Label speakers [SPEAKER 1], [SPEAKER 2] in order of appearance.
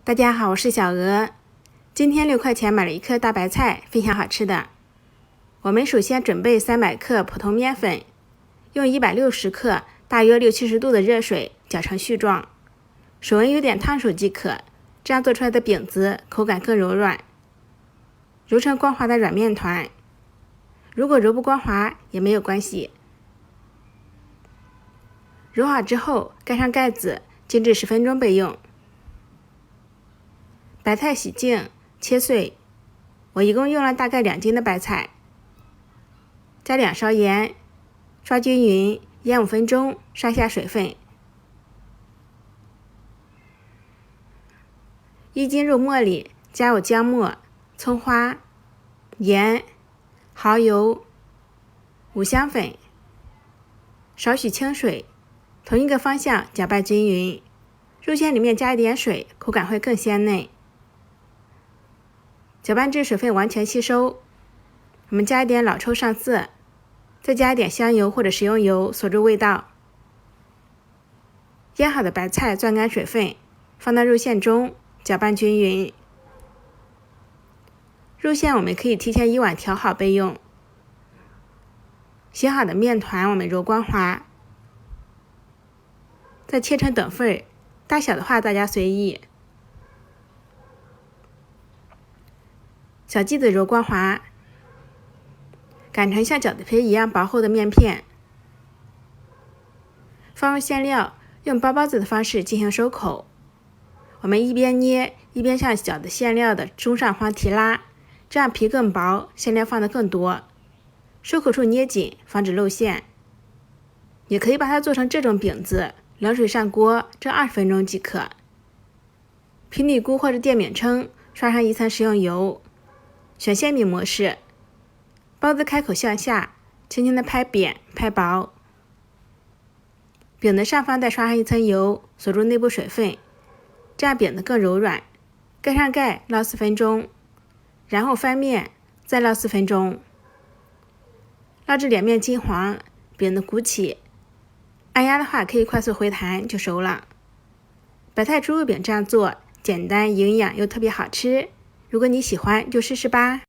[SPEAKER 1] 大家好，我是小鹅。今天6块钱买了1颗大白菜，分享好吃的。我们首先准备300克普通面粉，用160克大约60-70度的热水搅成絮状，手温有点烫手即可，这样做出来的饼子口感更柔软，揉成光滑的软面团。如果揉不光滑也没有关系。揉好之后盖上盖子，静置10分钟备用。白菜洗净切碎，我一共用了大概2斤的白菜，加2勺盐，刷均匀，腌5分钟，刷下水分。1斤肉末里加入姜末、葱花、盐、蚝油、五香粉，少许清水，同一个方向搅拌均匀。肉馅里面加一点水，口感会更鲜嫩。搅拌至水分完全吸收，我们加一点老抽上色，再加一点香油或者食用油锁住味道。腌好的白菜攥干水分，放到肉馅中，搅拌均匀。肉馅我们可以提前1晚调好备用。洗好的面团我们揉光滑，再切成等份，大小的话大家随意。小剂子揉光滑，擀成像饺子皮一样薄厚的面片，放入馅料，用包包子的方式进行收口。我们一边捏一边向饺子馅料的中上方提拉，这样皮更薄，馅料放得更多。收口处捏紧，防止露馅。也可以把它做成这种饼子，冷水上锅蒸20分钟即可。平底锅或者电饼铛刷上1层食用油，选馅饼模式，包子开口向下，轻轻地拍扁拍薄。饼的上方再刷上1层油，锁住内部水分，这样饼子更柔软。盖上盖烙4分钟，然后翻面再烙4分钟，烙至两面金黄，饼子鼓起，按压的话可以快速回弹就熟了。白菜猪肉饼这样做简单营养又特别好吃，如果你喜欢就试试吧。